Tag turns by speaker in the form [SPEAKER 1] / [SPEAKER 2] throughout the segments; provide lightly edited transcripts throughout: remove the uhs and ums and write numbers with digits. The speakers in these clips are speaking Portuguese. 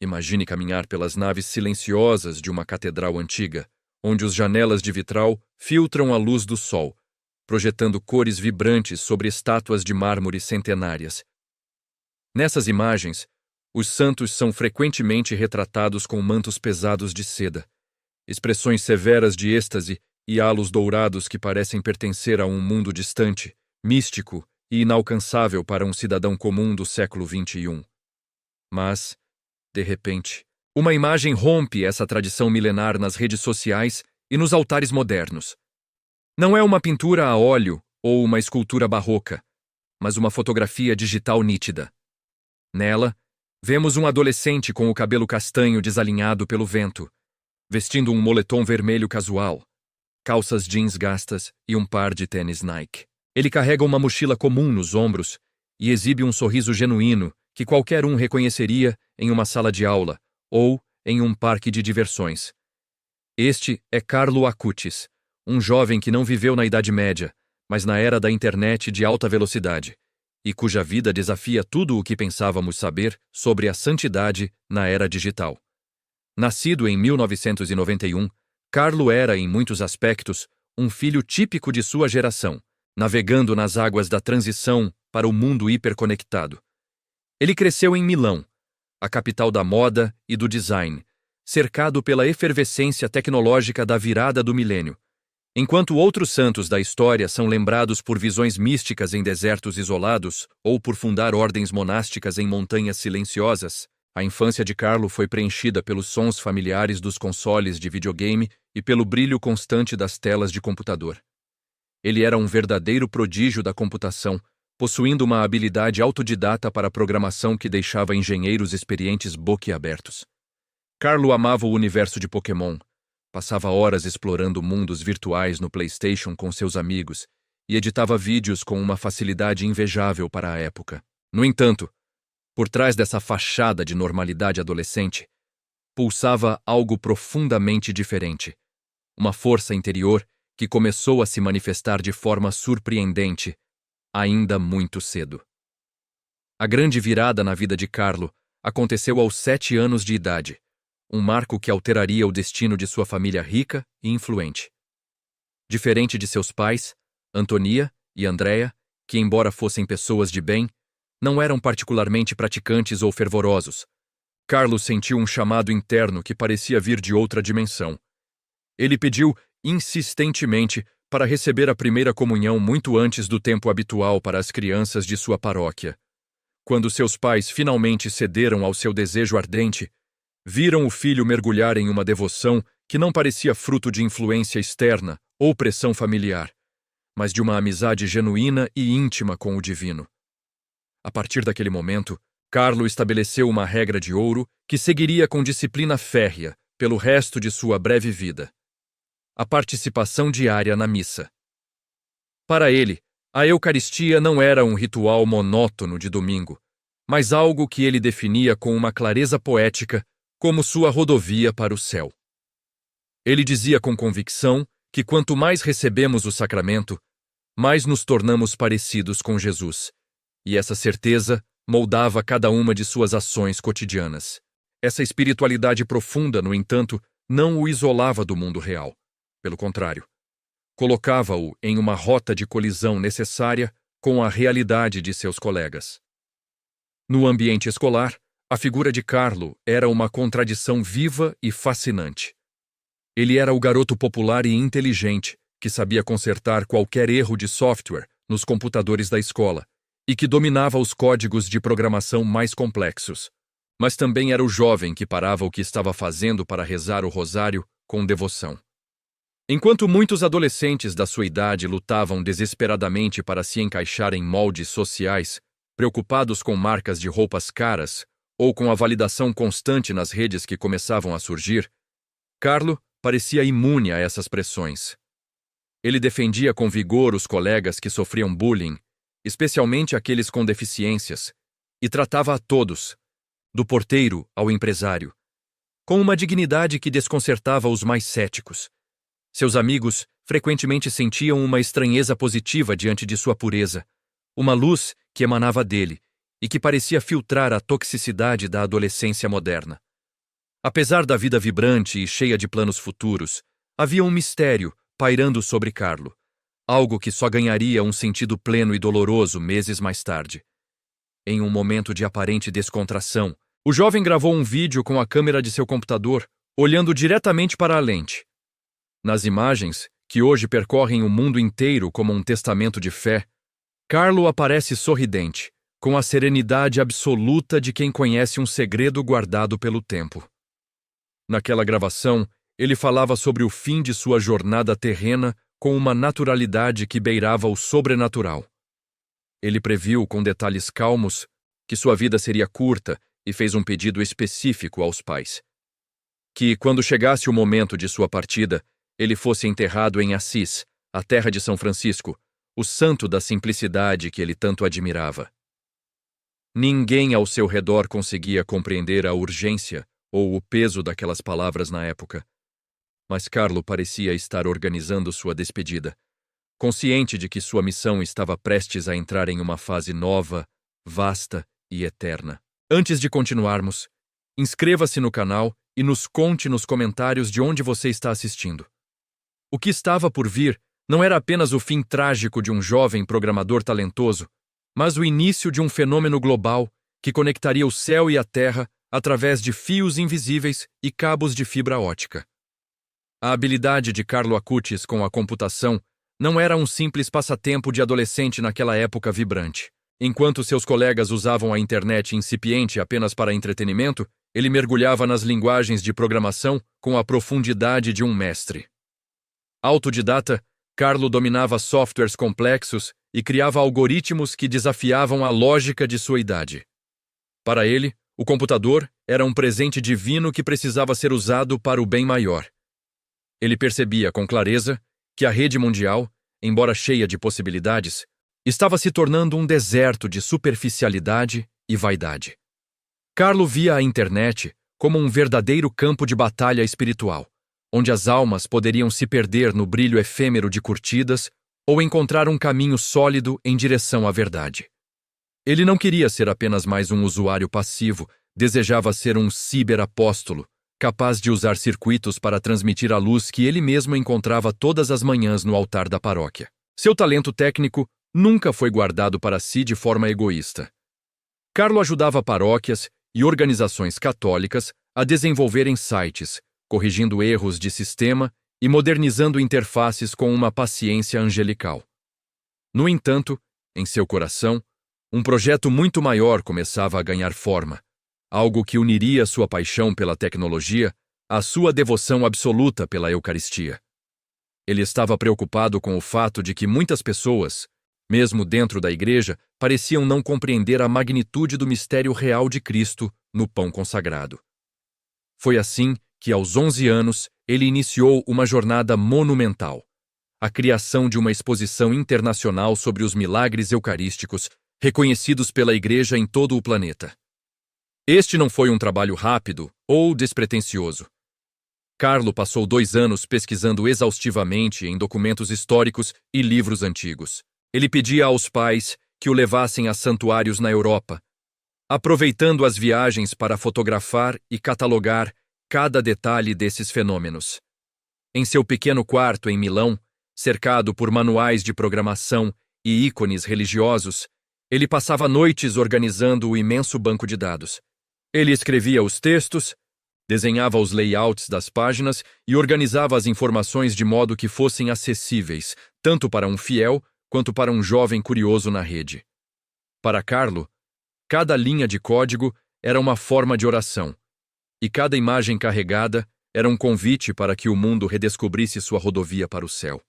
[SPEAKER 1] Imagine caminhar pelas naves silenciosas de uma catedral antiga, onde as janelas de vitral filtram a luz do sol, projetando cores vibrantes sobre estátuas de mármore centenárias. Nessas imagens, os santos são frequentemente retratados com mantos pesados de seda, expressões severas de êxtase e halos dourados que parecem pertencer a um mundo distante, místico e inalcançável para um cidadão comum do século XXI. Mas, de repente, uma imagem rompe essa tradição milenar nas redes sociais e nos altares modernos. Não é uma pintura a óleo ou uma escultura barroca, mas uma fotografia digital nítida. Nela, vemos um adolescente com o cabelo castanho desalinhado pelo vento, vestindo um moletom vermelho casual, calças jeans gastas e um par de tênis Nike. Ele carrega uma mochila comum nos ombros e exibe um sorriso genuíno que qualquer um reconheceria em uma sala de aula ou em um parque de diversões. Este é Carlo Acutis, um jovem que não viveu na Idade Média, mas na era da internet de alta velocidade, e cuja vida desafia tudo o que pensávamos saber sobre a santidade na era digital. Nascido em 1991, Carlo era, em muitos aspectos, um filho típico de sua geração, navegando nas águas da transição para o mundo hiperconectado. Ele cresceu em Milão, a capital da moda e do design, cercado pela efervescência tecnológica da virada do milênio. Enquanto outros santos da história são lembrados por visões místicas em desertos isolados ou por fundar ordens monásticas em montanhas silenciosas, a infância de Carlo foi preenchida pelos sons familiares dos consoles de videogame e pelo brilho constante das telas de computador. Ele era um verdadeiro prodígio da computação, possuindo uma habilidade autodidata para a programação que deixava engenheiros experientes boquiabertos. Carlo amava o universo de Pokémon, passava horas explorando mundos virtuais no PlayStation com seus amigos e editava vídeos com uma facilidade invejável para a época. No entanto, por trás dessa fachada de normalidade adolescente, pulsava algo profundamente diferente. Uma força interior que começou a se manifestar de forma surpreendente, ainda muito cedo. A grande virada na vida de Carlo aconteceu aos 7 anos de idade, um marco que alteraria o destino de sua família rica e influente. Diferente de seus pais, Antonia e Andrea, que embora fossem pessoas de bem, não eram particularmente praticantes ou fervorosos, Carlo sentiu um chamado interno que parecia vir de outra dimensão. Ele pediu insistentemente para receber a primeira comunhão muito antes do tempo habitual para as crianças de sua paróquia. Quando seus pais finalmente cederam ao seu desejo ardente, viram o filho mergulhar em uma devoção que não parecia fruto de influência externa ou pressão familiar, mas de uma amizade genuína e íntima com o divino. A partir daquele momento, Carlo estabeleceu uma regra de ouro que seguiria com disciplina férrea pelo resto de sua breve vida: a participação diária na missa. Para ele, a Eucaristia não era um ritual monótono de domingo, mas algo que ele definia com uma clareza poética como sua rodovia para o céu. Ele dizia com convicção que quanto mais recebemos o sacramento, mais nos tornamos parecidos com Jesus, e essa certeza moldava cada uma de suas ações cotidianas. Essa espiritualidade profunda, no entanto, não o isolava do mundo real. Pelo contrário, colocava-o em uma rota de colisão necessária com a realidade de seus colegas. No ambiente escolar, a figura de Carlo era uma contradição viva e fascinante. Ele era o garoto popular e inteligente que sabia consertar qualquer erro de software nos computadores da escola e que dominava os códigos de programação mais complexos. Mas também era o jovem que parava o que estava fazendo para rezar o rosário com devoção. Enquanto muitos adolescentes da sua idade lutavam desesperadamente para se encaixar em moldes sociais, preocupados com marcas de roupas caras ou com a validação constante nas redes que começavam a surgir, Carlo parecia imune a essas pressões. Ele defendia com vigor os colegas que sofriam bullying, especialmente aqueles com deficiências, e tratava a todos, do porteiro ao empresário, com uma dignidade que desconcertava os mais céticos. Seus amigos frequentemente sentiam uma estranheza positiva diante de sua pureza, uma luz que emanava dele e que parecia filtrar a toxicidade da adolescência moderna. Apesar da vida vibrante e cheia de planos futuros, havia um mistério pairando sobre Carlo, algo que só ganharia um sentido pleno e doloroso meses mais tarde. Em um momento de aparente descontração, o jovem gravou um vídeo com a câmera de seu computador, olhando diretamente para a lente. Nas imagens, que hoje percorrem o mundo inteiro como um testamento de fé, Carlo aparece sorridente, com a serenidade absoluta de quem conhece um segredo guardado pelo tempo. Naquela gravação, ele falava sobre o fim de sua jornada terrena com uma naturalidade que beirava o sobrenatural. Ele previu com detalhes calmos que sua vida seria curta e fez um pedido específico aos pais. Que, quando chegasse o momento de sua partida, ele fosse enterrado em Assis, a terra de São Francisco, o santo da simplicidade que ele tanto admirava. Ninguém ao seu redor conseguia compreender a urgência ou o peso daquelas palavras na época. Mas Carlo parecia estar organizando sua despedida, consciente de que sua missão estava prestes a entrar em uma fase nova, vasta e eterna. Antes de continuarmos, inscreva-se no canal e nos conte nos comentários de onde você está assistindo. O que estava por vir não era apenas o fim trágico de um jovem programador talentoso, mas o início de um fenômeno global que conectaria o céu e a terra através de fios invisíveis e cabos de fibra ótica. A habilidade de Carlo Acutis com a computação não era um simples passatempo de adolescente naquela época vibrante. Enquanto seus colegas usavam a internet incipiente apenas para entretenimento, ele mergulhava nas linguagens de programação com a profundidade de um mestre. Autodidata, Carlo dominava softwares complexos e criava algoritmos que desafiavam a lógica de sua idade. Para ele, o computador era um presente divino que precisava ser usado para o bem maior. Ele percebia com clareza que a rede mundial, embora cheia de possibilidades, estava se tornando um deserto de superficialidade e vaidade. Carlo via a internet como um verdadeiro campo de batalha espiritual, onde as almas poderiam se perder no brilho efêmero de curtidas ou encontrar um caminho sólido em direção à verdade. Ele não queria ser apenas mais um usuário passivo, desejava ser um ciberapóstolo, capaz de usar circuitos para transmitir a luz que ele mesmo encontrava todas as manhãs no altar da paróquia. Seu talento técnico nunca foi guardado para si de forma egoísta. Carlo ajudava paróquias e organizações católicas a desenvolverem sites, corrigindo erros de sistema e modernizando interfaces com uma paciência angelical. No entanto, em seu coração, um projeto muito maior começava a ganhar forma, algo que uniria sua paixão pela tecnologia à sua devoção absoluta pela Eucaristia. Ele estava preocupado com o fato de que muitas pessoas, mesmo dentro da igreja, pareciam não compreender a magnitude do mistério real de Cristo no pão consagrado. Foi assim que, aos 11 anos, ele iniciou uma jornada monumental, a criação de uma exposição internacional sobre os milagres eucarísticos reconhecidos pela Igreja em todo o planeta. Este não foi um trabalho rápido ou despretensioso. Carlo passou 2 anos pesquisando exaustivamente em documentos históricos e livros antigos. Ele pedia aos pais que o levassem a santuários na Europa, aproveitando as viagens para fotografar e catalogar cada detalhe desses fenômenos. Em seu pequeno quarto em Milão, cercado por manuais de programação e ícones religiosos, ele passava noites organizando o imenso banco de dados. Ele escrevia os textos, desenhava os layouts das páginas e organizava as informações de modo que fossem acessíveis, tanto para um fiel quanto para um jovem curioso na rede. Para Carlo, cada linha de código era uma forma de oração, e cada imagem carregada era um convite para que o mundo redescobrisse sua rodovia para o céu.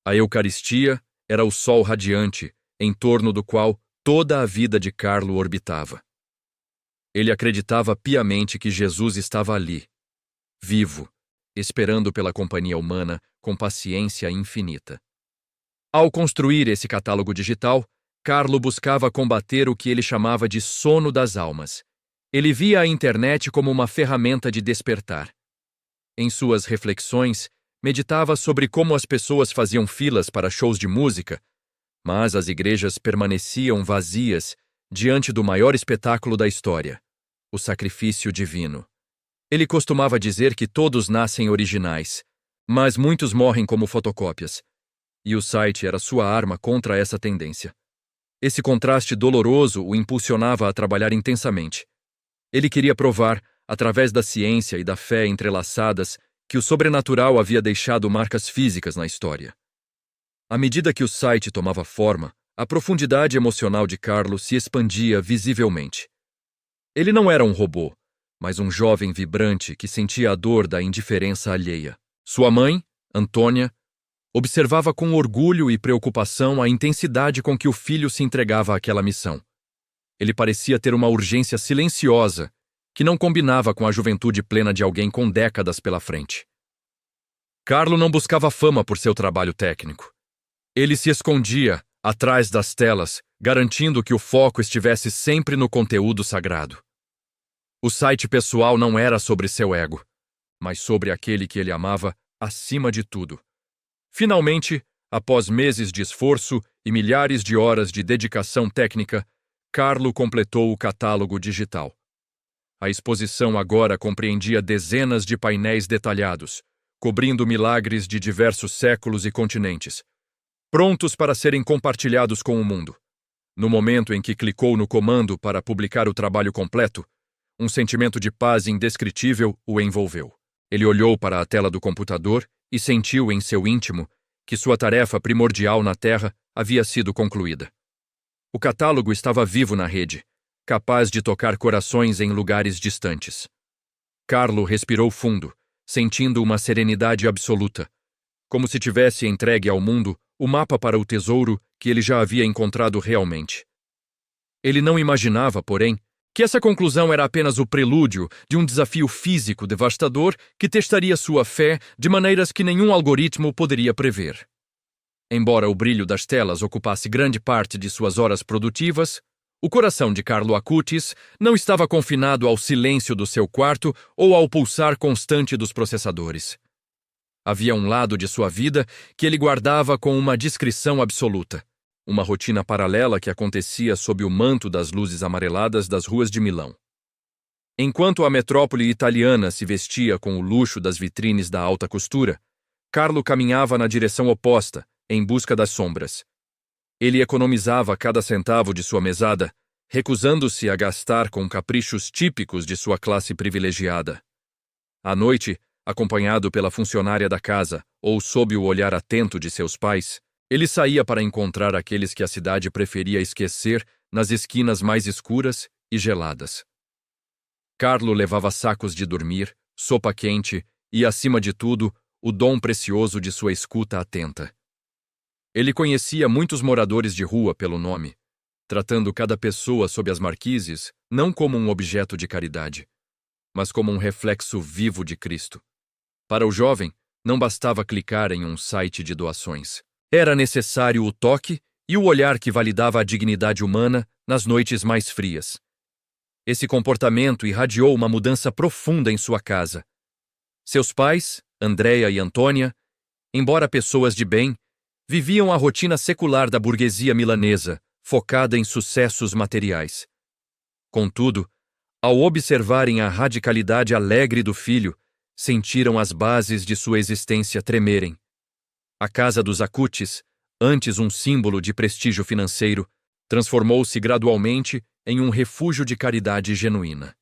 [SPEAKER 1] A Eucaristia era o sol radiante, em torno do qual toda a vida de Carlo orbitava. Ele acreditava piamente que Jesus estava ali, vivo, esperando pela companhia humana com paciência infinita. Ao construir esse catálogo digital, Carlo buscava combater o que ele chamava de sono das almas. Ele via a internet como uma ferramenta de despertar. Em suas reflexões, meditava sobre como as pessoas faziam filas para shows de música, mas as igrejas permaneciam vazias diante do maior espetáculo da história, o sacrifício divino. Ele costumava dizer que todos nascem originais, mas muitos morrem como fotocópias. E o site era sua arma contra essa tendência. Esse contraste doloroso o impulsionava a trabalhar intensamente. Ele queria provar, através da ciência e da fé entrelaçadas, que o sobrenatural havia deixado marcas físicas na história. À medida que o site tomava forma, a profundidade emocional de Carlo se expandia visivelmente. Ele não era um robô, mas um jovem vibrante que sentia a dor da indiferença alheia. Sua mãe, Antônia, observava com orgulho e preocupação a intensidade com que o filho se entregava àquela missão. Ele parecia ter uma urgência silenciosa que não combinava com a juventude plena de alguém com décadas pela frente. Carlo não buscava fama por seu trabalho técnico. Ele se escondia atrás das telas, garantindo que o foco estivesse sempre no conteúdo sagrado. O site pessoal não era sobre seu ego, mas sobre aquele que ele amava acima de tudo. Finalmente, após meses de esforço e milhares de horas de dedicação técnica, Carlo completou o catálogo digital. A exposição agora compreendia dezenas de painéis detalhados, cobrindo milagres de diversos séculos e continentes, prontos para serem compartilhados com o mundo. No momento em que clicou no comando para publicar o trabalho completo, um sentimento de paz indescritível o envolveu. Ele olhou para a tela do computador e sentiu em seu íntimo que sua tarefa primordial na Terra havia sido concluída. O catálogo estava vivo na rede, capaz de tocar corações em lugares distantes. Carlo respirou fundo, sentindo uma serenidade absoluta, como se tivesse entregue ao mundo o mapa para o tesouro que ele já havia encontrado realmente. Ele não imaginava, porém, que essa conclusão era apenas o prelúdio de um desafio físico devastador que testaria sua fé de maneiras que nenhum algoritmo poderia prever. Embora o brilho das telas ocupasse grande parte de suas horas produtivas, o coração de Carlo Acutis não estava confinado ao silêncio do seu quarto ou ao pulsar constante dos processadores. Havia um lado de sua vida que ele guardava com uma discrição absoluta. Uma rotina paralela que acontecia sob o manto das luzes amareladas das ruas de Milão. Enquanto a metrópole italiana se vestia com o luxo das vitrines da alta costura, Carlo caminhava na direção oposta, em busca das sombras. Ele economizava cada centavo de sua mesada, recusando-se a gastar com caprichos típicos de sua classe privilegiada. À noite, acompanhado pela funcionária da casa ou sob o olhar atento de seus pais, ele saía para encontrar aqueles que a cidade preferia esquecer nas esquinas mais escuras e geladas. Carlo levava sacos de dormir, sopa quente e, acima de tudo, o dom precioso de sua escuta atenta. Ele conhecia muitos moradores de rua pelo nome, tratando cada pessoa sob as marquises não como um objeto de caridade, mas como um reflexo vivo de Cristo. Para o jovem, não bastava clicar em um site de doações. Era necessário o toque e o olhar que validava a dignidade humana nas noites mais frias. Esse comportamento irradiou uma mudança profunda em sua casa. Seus pais, Andrea e Antônia, embora pessoas de bem, viviam a rotina secular da burguesia milanesa, focada em sucessos materiais. Contudo, ao observarem a radicalidade alegre do filho, sentiram as bases de sua existência tremerem. A casa dos Acutis, antes um símbolo de prestígio financeiro, transformou-se gradualmente em um refúgio de caridade genuína.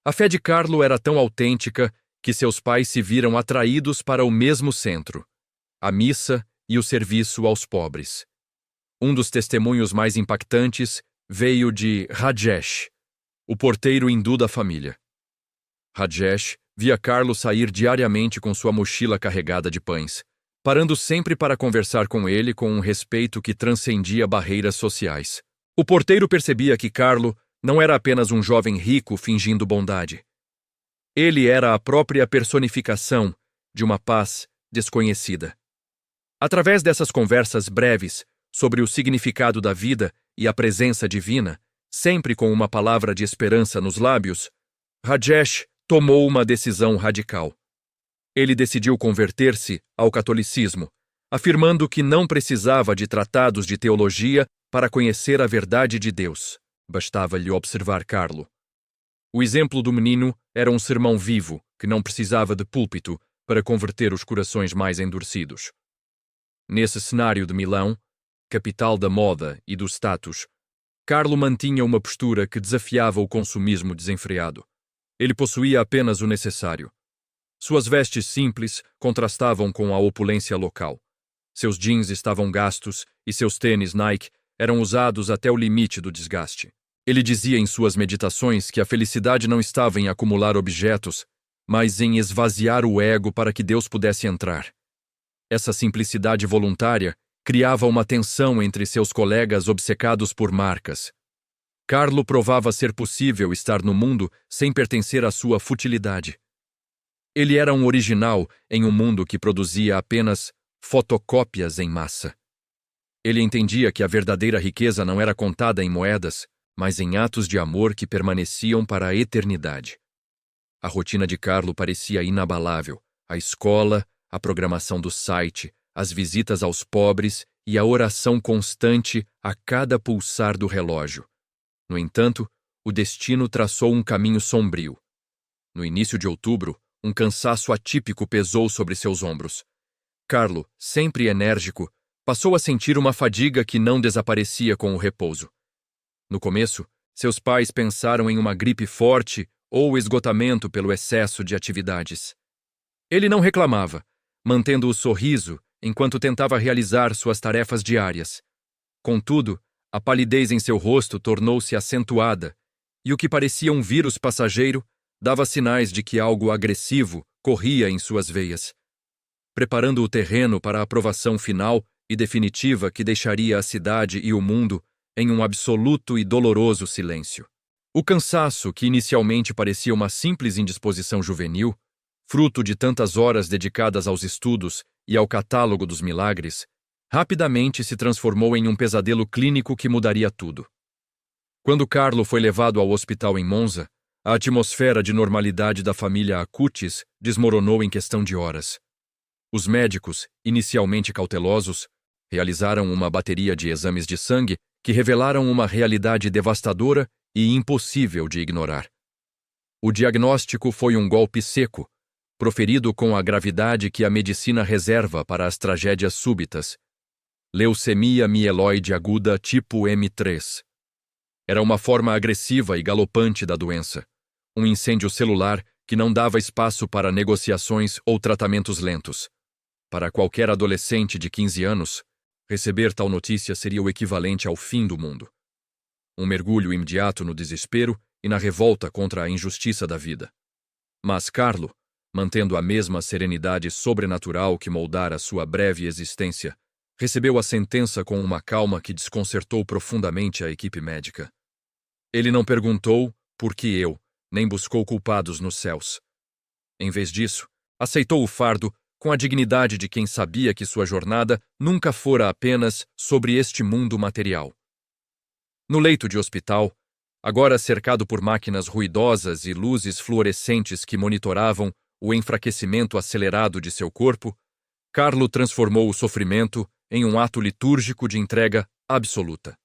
[SPEAKER 1] A fé de Carlo era tão autêntica que seus pais se viram atraídos para o mesmo centro, a missa e o serviço aos pobres. Um dos testemunhos mais impactantes veio de Rajesh, o porteiro hindu da família. Rajesh via Carlo sair diariamente com sua mochila carregada de pães, parando sempre para conversar com ele com um respeito que transcendia barreiras sociais. O porteiro percebia que Carlo não era apenas um jovem rico fingindo bondade. Ele era a própria personificação de uma paz desconhecida. Através dessas conversas breves sobre o significado da vida e a presença divina, sempre com uma palavra de esperança nos lábios, Rajesh tomou uma decisão radical. Ele decidiu converter-se ao catolicismo, afirmando que não precisava de tratados de teologia para conhecer a verdade de Deus. Bastava-lhe observar Carlo. O exemplo do menino era um sermão vivo que não precisava de púlpito para converter os corações mais endurecidos. Nesse cenário de Milão, capital da moda e do status, Carlo mantinha uma postura que desafiava o consumismo desenfreado. Ele possuía apenas o necessário. Suas vestes simples contrastavam com a opulência local. Seus jeans estavam gastos e seus tênis Nike eram usados até o limite do desgaste. Ele dizia em suas meditações que a felicidade não estava em acumular objetos, mas em esvaziar o ego para que Deus pudesse entrar. Essa simplicidade voluntária criava uma tensão entre seus colegas obcecados por marcas. Carlo provava ser possível estar no mundo sem pertencer à sua futilidade. Ele era um original em um mundo que produzia apenas fotocópias em massa. Ele entendia que a verdadeira riqueza não era contada em moedas, mas em atos de amor que permaneciam para a eternidade. A rotina de Carlo parecia inabalável. A escola, a programação do site, as visitas aos pobres e a oração constante a cada pulsar do relógio. No entanto, o destino traçou um caminho sombrio. No início de outubro, um cansaço atípico pesou sobre seus ombros. Carlo, sempre enérgico, passou a sentir uma fadiga que não desaparecia com o repouso. No começo, seus pais pensaram em uma gripe forte ou esgotamento pelo excesso de atividades. Ele não reclamava, mantendo o sorriso enquanto tentava realizar suas tarefas diárias. Contudo, a palidez em seu rosto tornou-se acentuada, e o que parecia um vírus passageiro dava sinais de que algo agressivo corria em suas veias, preparando o terreno para a aprovação final e definitiva que deixaria a cidade e o mundo em um absoluto e doloroso silêncio. O cansaço, que inicialmente parecia uma simples indisposição juvenil, fruto de tantas horas dedicadas aos estudos e ao catálogo dos milagres, rapidamente se transformou em um pesadelo clínico que mudaria tudo. Quando Carlo foi levado ao hospital em Monza, a atmosfera de normalidade da família Acutis desmoronou em questão de horas. Os médicos, inicialmente cautelosos, realizaram uma bateria de exames de sangue que revelaram uma realidade devastadora e impossível de ignorar. O diagnóstico foi um golpe seco, proferido com a gravidade que a medicina reserva para as tragédias súbitas. Leucemia mieloide aguda tipo M3. Era uma forma agressiva e galopante da doença, um incêndio celular que não dava espaço para negociações ou tratamentos lentos. Para qualquer adolescente de 15 anos, receber tal notícia seria o equivalente ao fim do mundo. Um mergulho imediato no desespero e na revolta contra a injustiça da vida. Mas Carlo, mantendo a mesma serenidade sobrenatural que moldara sua breve existência, recebeu a sentença com uma calma que desconcertou profundamente a equipe médica. Ele não perguntou por que eu, nem buscou culpados nos céus. Em vez disso, aceitou o fardo com a dignidade de quem sabia que sua jornada nunca fora apenas sobre este mundo material. No leito de hospital, agora cercado por máquinas ruidosas e luzes fluorescentes que monitoravam o enfraquecimento acelerado de seu corpo, Carlo transformou o sofrimento em um ato litúrgico de entrega absoluta.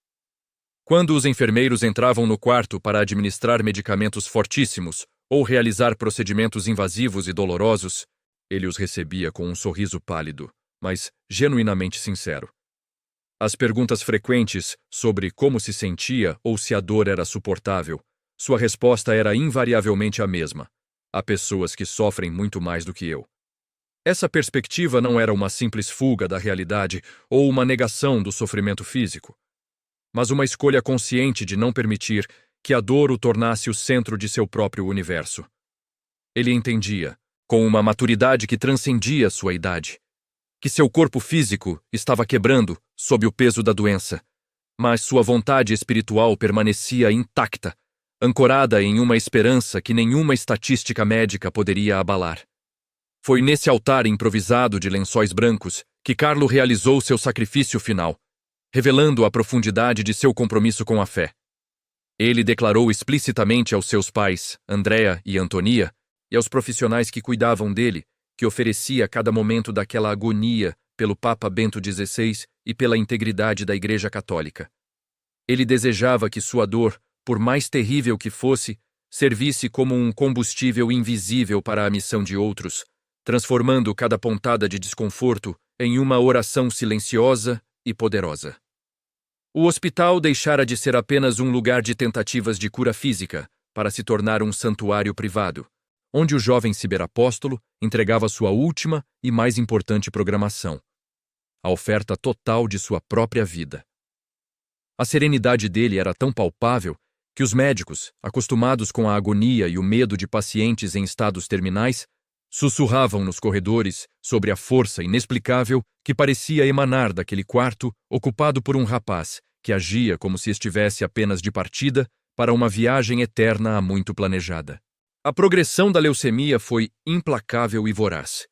[SPEAKER 1] Quando os enfermeiros entravam no quarto para administrar medicamentos fortíssimos ou realizar procedimentos invasivos e dolorosos, ele os recebia com um sorriso pálido, mas genuinamente sincero. As perguntas frequentes sobre como se sentia ou se a dor era suportável, sua resposta era invariavelmente a mesma: há pessoas que sofrem muito mais do que eu. Essa perspectiva não era uma simples fuga da realidade ou uma negação do sofrimento físico, mas uma escolha consciente de não permitir que a dor o tornasse o centro de seu próprio universo. Ele entendia, com uma maturidade que transcendia sua idade, que seu corpo físico estava quebrando sob o peso da doença, mas sua vontade espiritual permanecia intacta, ancorada em uma esperança que nenhuma estatística médica poderia abalar. Foi nesse altar improvisado de lençóis brancos que Carlo realizou seu sacrifício final, revelando a profundidade de seu compromisso com a fé. Ele declarou explicitamente aos seus pais, Andrea e Antonia, e aos profissionais que cuidavam dele, que oferecia cada momento daquela agonia pelo Papa Bento XVI e pela integridade da Igreja Católica. Ele desejava que sua dor, por mais terrível que fosse, servisse como um combustível invisível para a missão de outros, transformando cada pontada de desconforto em uma oração silenciosa e poderosa. O hospital deixara de ser apenas um lugar de tentativas de cura física para se tornar um santuário privado, onde o jovem ciberapóstolo entregava sua última e mais importante programação, a oferta total de sua própria vida. A serenidade dele era tão palpável que os médicos, acostumados com a agonia e o medo de pacientes em estados terminais, sussurravam nos corredores sobre a força inexplicável que parecia emanar daquele quarto ocupado por um rapaz que agia como se estivesse apenas de partida para uma viagem eterna há muito planejada. A progressão da leucemia foi implacável e voraz.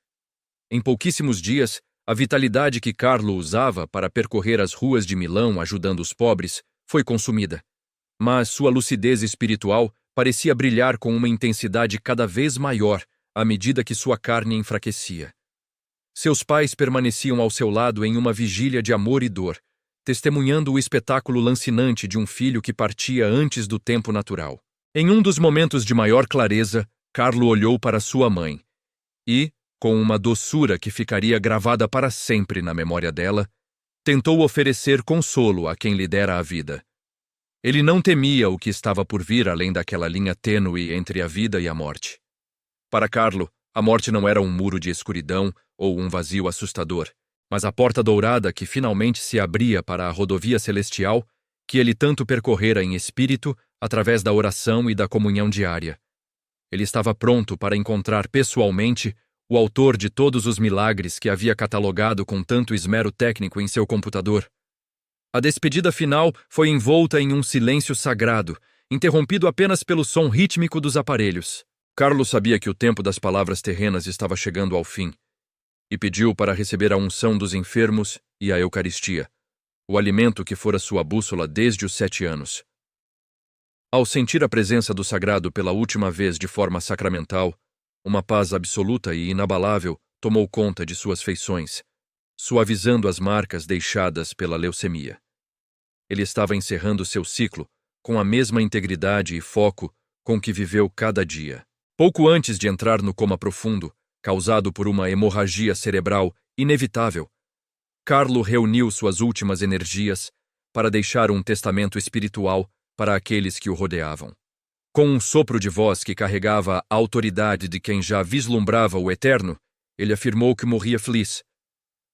[SPEAKER 1] Em pouquíssimos dias, a vitalidade que Carlo usava para percorrer as ruas de Milão ajudando os pobres foi consumida. Mas sua lucidez espiritual parecia brilhar com uma intensidade cada vez maior à medida que sua carne enfraquecia. Seus pais permaneciam ao seu lado em uma vigília de amor e dor, testemunhando o espetáculo lancinante de um filho que partia antes do tempo natural. Em um dos momentos de maior clareza, Carlo olhou para sua mãe e, com uma doçura que ficaria gravada para sempre na memória dela, tentou oferecer consolo a quem lhe dera a vida. Ele não temia o que estava por vir além daquela linha tênue entre a vida e a morte. Para Carlo, a morte não era um muro de escuridão ou um vazio assustador, mas a porta dourada que finalmente se abria para a rodovia celestial que ele tanto percorrera em espírito através da oração e da comunhão diária. Ele estava pronto para encontrar pessoalmente o autor de todos os milagres que havia catalogado com tanto esmero técnico em seu computador. A despedida final foi envolta em um silêncio sagrado, interrompido apenas pelo som rítmico dos aparelhos. Carlo sabia que o tempo das palavras terrenas estava chegando ao fim, e pediu para receber a unção dos enfermos e a Eucaristia, o alimento que fora sua bússola desde os 7 anos. Ao sentir a presença do sagrado pela última vez de forma sacramental, uma paz absoluta e inabalável tomou conta de suas feições, suavizando as marcas deixadas pela leucemia. Ele estava encerrando seu ciclo com a mesma integridade e foco com que viveu cada dia. Pouco antes de entrar no coma profundo, causado por uma hemorragia cerebral inevitável, Carlo reuniu suas últimas energias para deixar um testamento espiritual para aqueles que o rodeavam. Com um sopro de voz que carregava a autoridade de quem já vislumbrava o eterno, ele afirmou que morria feliz,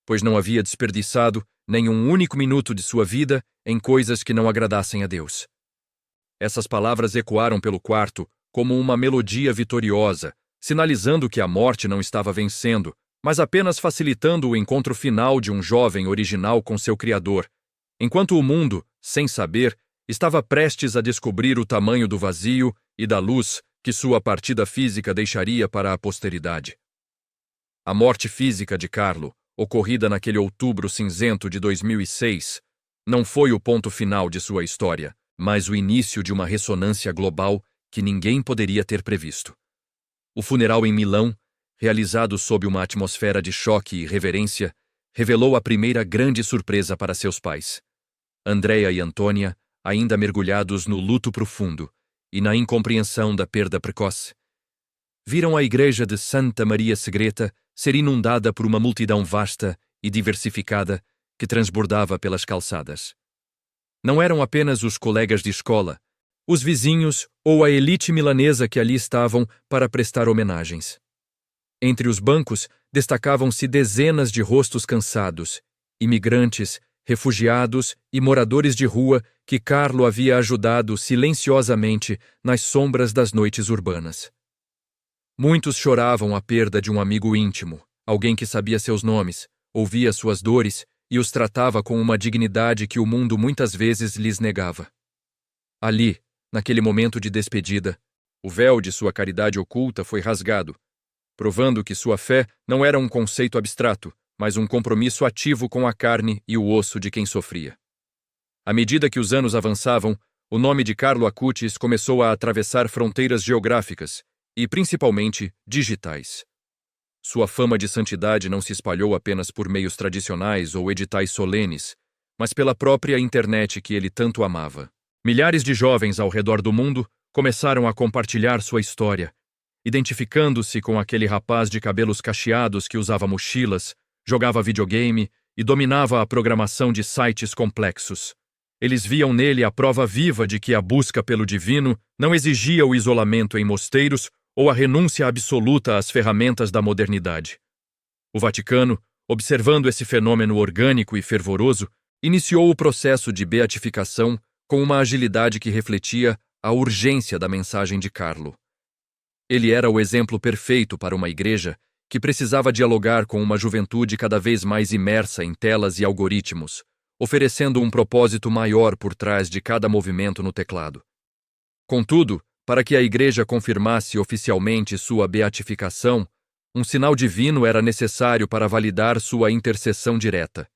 [SPEAKER 1] pois não havia desperdiçado nem um único minuto de sua vida em coisas que não agradassem a Deus. Essas palavras ecoaram pelo quarto como uma melodia vitoriosa, sinalizando que a morte não estava vencendo, mas apenas facilitando o encontro final de um jovem original com seu Criador, enquanto o mundo, sem saber, estava prestes a descobrir o tamanho do vazio e da luz que sua partida física deixaria para a posteridade. A morte física de Carlo, ocorrida naquele outubro cinzento de 2006, não foi o ponto final de sua história, mas o início de uma ressonância global que ninguém poderia ter previsto. O funeral em Milão, realizado sob uma atmosfera de choque e reverência, revelou a primeira grande surpresa para seus pais. Andrea e Antônia, ainda mergulhados no luto profundo e na incompreensão da perda precoce, viram a igreja de Santa Maria Segreta ser inundada por uma multidão vasta e diversificada que transbordava pelas calçadas. Não eram apenas os colegas de escola, os vizinhos ou a elite milanesa que ali estavam para prestar homenagens. Entre os bancos destacavam-se dezenas de rostos cansados, imigrantes, refugiados e moradores de rua que Carlo havia ajudado silenciosamente nas sombras das noites urbanas. Muitos choravam a perda de um amigo íntimo, alguém que sabia seus nomes, ouvia suas dores e os tratava com uma dignidade que o mundo muitas vezes lhes negava. Ali, naquele momento de despedida, o véu de sua caridade oculta foi rasgado, provando que sua fé não era um conceito abstrato, mas um compromisso ativo com a carne e o osso de quem sofria. À medida que os anos avançavam, o nome de Carlo Acutis começou a atravessar fronteiras geográficas e, principalmente, digitais. Sua fama de santidade não se espalhou apenas por meios tradicionais ou editais solenes, mas pela própria internet que ele tanto amava. Milhares de jovens ao redor do mundo começaram a compartilhar sua história, identificando-se com aquele rapaz de cabelos cacheados que usava mochilas, jogava videogame e dominava a programação de sites complexos. Eles viam nele a prova viva de que a busca pelo divino não exigia o isolamento em mosteiros ou a renúncia absoluta às ferramentas da modernidade. O Vaticano, observando esse fenômeno orgânico e fervoroso, iniciou o processo de beatificação com uma agilidade que refletia a urgência da mensagem de Carlo. Ele era o exemplo perfeito para uma igreja que precisava dialogar com uma juventude cada vez mais imersa em telas e algoritmos, oferecendo um propósito maior por trás de cada movimento no teclado. Contudo, para que a igreja confirmasse oficialmente sua beatificação, um sinal divino era necessário para validar sua intercessão direta.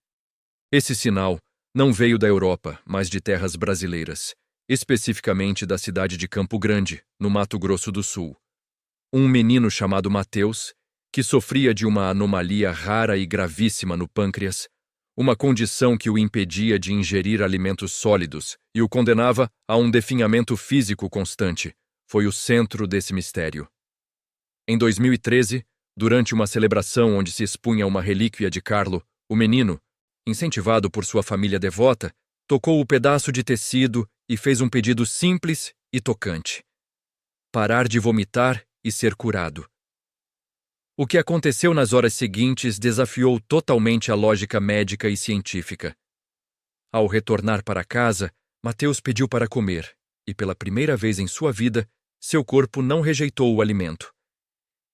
[SPEAKER 1] Esse sinal não veio da Europa, mas de terras brasileiras, especificamente da cidade de Campo Grande, no Mato Grosso do Sul. Um menino chamado Mateus, que sofria de uma anomalia rara e gravíssima no pâncreas, uma condição que o impedia de ingerir alimentos sólidos e o condenava a um definhamento físico constante, foi o centro desse mistério. Em 2013, durante uma celebração onde se expunha uma relíquia de Carlo, o menino, incentivado por sua família devota, tocou o pedaço de tecido e fez um pedido simples e tocante: parar de vomitar e ser curado. O que aconteceu nas horas seguintes desafiou totalmente a lógica médica e científica. Ao retornar para casa, Mateus pediu para comer, e pela primeira vez em sua vida, seu corpo não rejeitou o alimento.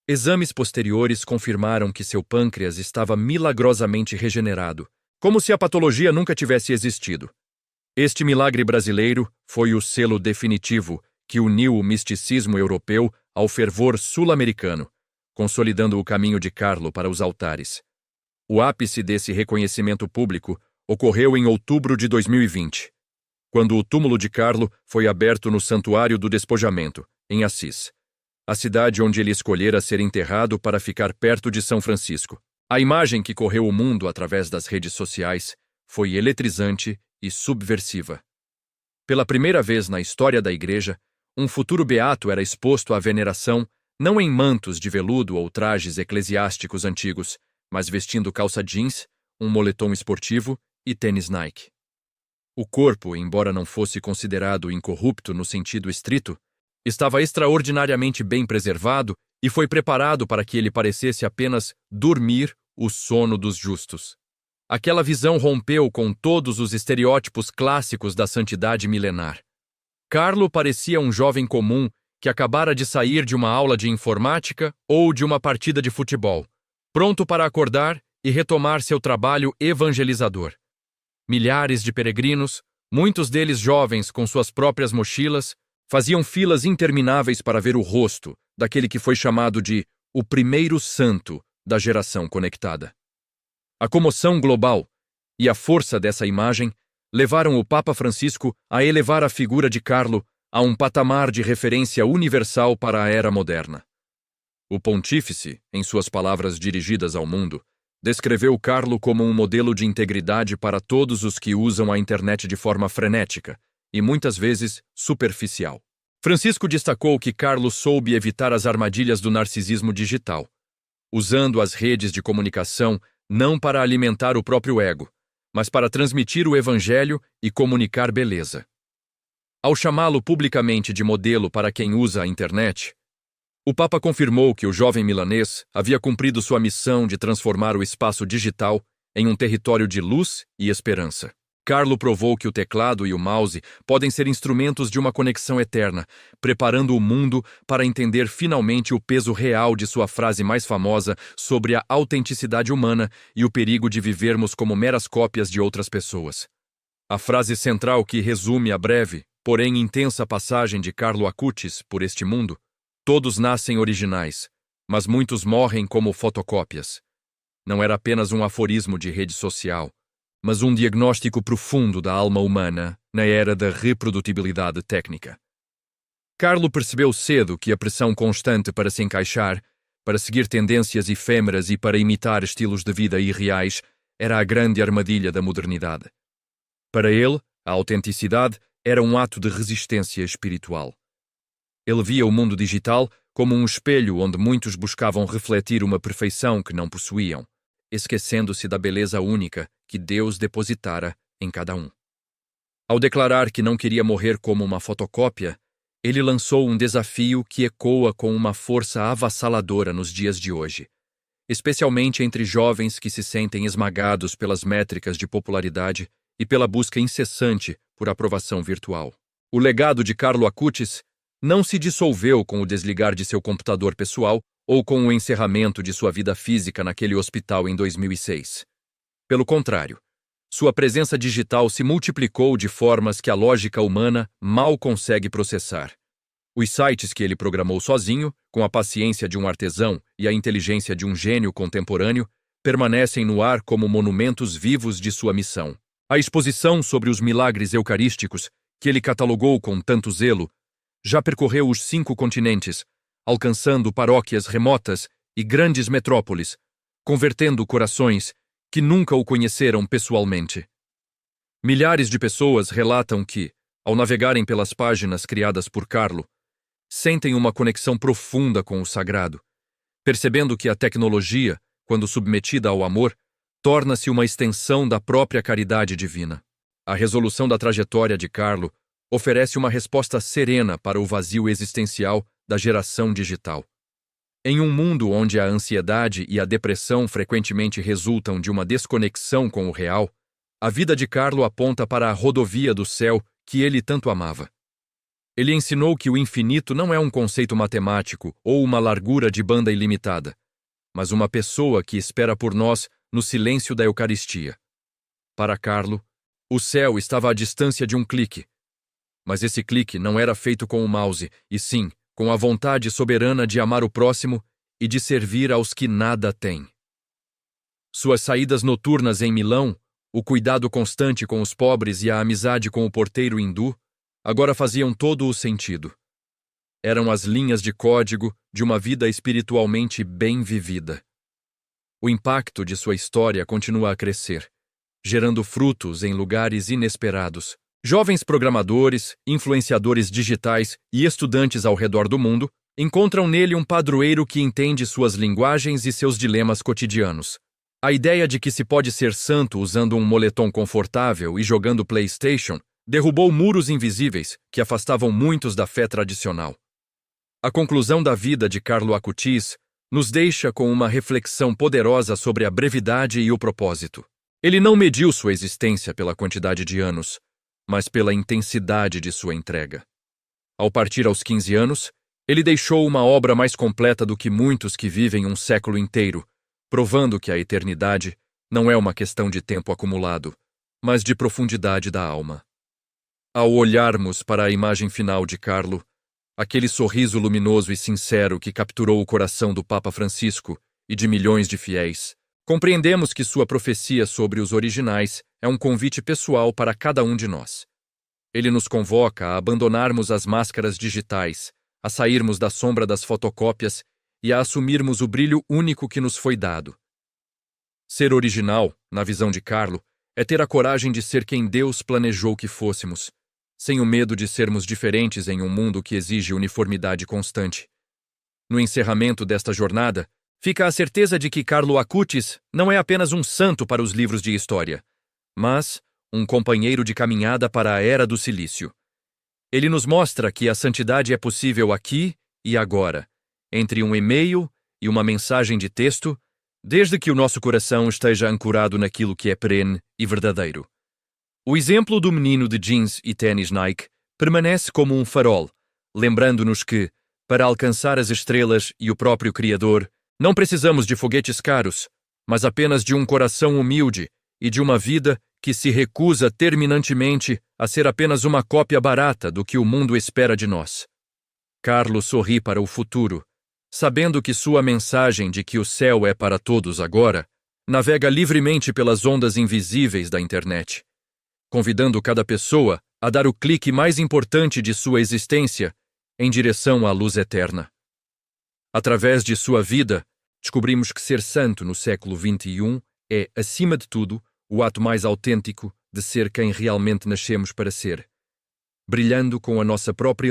[SPEAKER 1] Exames posteriores confirmaram que seu pâncreas estava milagrosamente regenerado, como se a patologia nunca tivesse existido. Este milagre brasileiro foi o selo definitivo que uniu o misticismo europeu ao fervor sul-americano, consolidando o caminho de Carlo para os altares. O ápice desse reconhecimento público ocorreu em outubro de 2020, quando o túmulo de Carlo foi aberto no Santuário do Despojamento, em Assis, a cidade onde ele escolhera ser enterrado para ficar perto de São Francisco. A imagem que correu o mundo através das redes sociais foi eletrizante e subversiva. Pela primeira vez na história da Igreja, um futuro beato era exposto à veneração não em mantos de veludo ou trajes eclesiásticos antigos, mas vestindo calça jeans, um moletom esportivo e tênis Nike. O corpo, embora não fosse considerado incorrupto no sentido estrito, estava extraordinariamente bem preservado e foi preparado para que ele parecesse apenas dormir o sono dos justos. Aquela visão rompeu com todos os estereótipos clássicos da santidade milenar. Carlo parecia um jovem comum que acabara de sair de uma aula de informática ou de uma partida de futebol, pronto para acordar e retomar seu trabalho evangelizador. Milhares de peregrinos, muitos deles jovens com suas próprias mochilas, faziam filas intermináveis para ver o rosto daquele que foi chamado de o primeiro santo da geração conectada. A comoção global e a força dessa imagem levaram o Papa Francisco a elevar a figura de Carlo a um patamar de referência universal para a era moderna. O pontífice, em suas palavras dirigidas ao mundo, descreveu Carlo como um modelo de integridade para todos os que usam a internet de forma frenética e muitas vezes superficial. Francisco destacou que Carlo soube evitar as armadilhas do narcisismo digital, usando as redes de comunicação não para alimentar o próprio ego, mas para transmitir o evangelho e comunicar beleza. Ao chamá-lo publicamente de modelo para quem usa a internet, o Papa confirmou que o jovem milanês havia cumprido sua missão de transformar o espaço digital em um território de luz e esperança. Carlo provou que o teclado e o mouse podem ser instrumentos de uma conexão eterna, preparando o mundo para entender finalmente o peso real de sua frase mais famosa sobre a autenticidade humana e o perigo de vivermos como meras cópias de outras pessoas. A frase central que resume a breve, porém intensa passagem de Carlo Acutis por este mundo: todos nascem originais, mas muitos morrem como fotocópias. Não era apenas um aforismo de rede social, mas um diagnóstico profundo da alma humana na era da reprodutibilidade técnica. Carlo percebeu cedo que a pressão constante para se encaixar, para seguir tendências efêmeras e para imitar estilos de vida irreais era a grande armadilha da modernidade. Para ele, a autenticidade era um ato de resistência espiritual. Ele via o mundo digital como um espelho onde muitos buscavam refletir uma perfeição que não possuíam, esquecendo-se da beleza única que Deus depositara em cada um. Ao declarar que não queria morrer como uma fotocópia, ele lançou um desafio que ecoa com uma força avassaladora nos dias de hoje, especialmente entre jovens que se sentem esmagados pelas métricas de popularidade e pela busca incessante por aprovação virtual. O legado de Carlo Acutis não se dissolveu com o desligar de seu computador pessoal ou com o encerramento de sua vida física naquele hospital em 2006. Pelo contrário, sua presença digital se multiplicou de formas que a lógica humana mal consegue processar. Os sites que ele programou sozinho, com a paciência de um artesão e a inteligência de um gênio contemporâneo, permanecem no ar como monumentos vivos de sua missão. A exposição sobre os milagres eucarísticos, que ele catalogou com tanto zelo, já percorreu os 5 continentes, alcançando paróquias remotas e grandes metrópoles, convertendo corações que nunca o conheceram pessoalmente. Milhares de pessoas relatam que, ao navegarem pelas páginas criadas por Carlo, sentem uma conexão profunda com o sagrado, percebendo que a tecnologia, quando submetida ao amor, torna-se uma extensão da própria caridade divina. A resolução da trajetória de Carlo oferece uma resposta serena para o vazio existencial da geração digital. Em um mundo onde a ansiedade e a depressão frequentemente resultam de uma desconexão com o real, a vida de Carlo aponta para a rodovia do céu que ele tanto amava. Ele ensinou que o infinito não é um conceito matemático ou uma largura de banda ilimitada, mas uma pessoa que espera por nós no silêncio da Eucaristia. Para Carlo, o céu estava à distância de um clique, mas esse clique não era feito com o mouse, e sim com a vontade soberana de amar o próximo e de servir aos que nada têm. Suas saídas noturnas em Milão, o cuidado constante com os pobres e a amizade com o porteiro hindu, agora faziam todo o sentido. Eram as linhas de código de uma vida espiritualmente bem vivida. O impacto de sua história continua a crescer, gerando frutos em lugares inesperados. Jovens programadores, influenciadores digitais e estudantes ao redor do mundo encontram nele um padroeiro que entende suas linguagens e seus dilemas cotidianos. A ideia de que se pode ser santo usando um moletom confortável e jogando PlayStation derrubou muros invisíveis que afastavam muitos da fé tradicional. A conclusão da vida de Carlo Acutis nos deixa com uma reflexão poderosa sobre a brevidade e o propósito. Ele não mediu sua existência pela quantidade de anos, mas pela intensidade de sua entrega. Ao partir aos 15 anos, ele deixou uma obra mais completa do que muitos que vivem um século inteiro, provando que a eternidade não é uma questão de tempo acumulado, mas de profundidade da alma. Ao olharmos para a imagem final de Carlo, aquele sorriso luminoso e sincero que capturou o coração do Papa Francisco e de milhões de fiéis, compreendemos que sua profecia sobre os originais é um convite pessoal para cada um de nós. Ele nos convoca a abandonarmos as máscaras digitais, a sairmos da sombra das fotocópias e a assumirmos o brilho único que nos foi dado. Ser original, na visão de Carlo, é ter a coragem de ser quem Deus planejou que fôssemos, sem o medo de sermos diferentes em um mundo que exige uniformidade constante. No encerramento desta jornada, fica a certeza de que Carlo Acutis não é apenas um santo para os livros de história, mas um companheiro de caminhada para a Era do Silício. Ele nos mostra que a santidade é possível aqui e agora, entre um e-mail e uma mensagem de texto, desde que o nosso coração esteja ancorado naquilo que é perene e verdadeiro. O exemplo do menino de jeans e tênis Nike permanece como um farol, lembrando-nos que, para alcançar as estrelas e o próprio Criador, não precisamos de foguetes caros, mas apenas de um coração humilde e de uma vida que se recusa terminantemente a ser apenas uma cópia barata do que o mundo espera de nós. Carlo sorri para o futuro, sabendo que sua mensagem de que o céu é para todos agora navega livremente pelas ondas invisíveis da internet, convidando cada pessoa a dar o clique mais importante de sua existência em direção à luz eterna. Através de sua vida, descobrimos que ser santo no século XXI é, acima de tudo, o ato mais autêntico de ser quem realmente nascemos para ser, brilhando com a nossa própria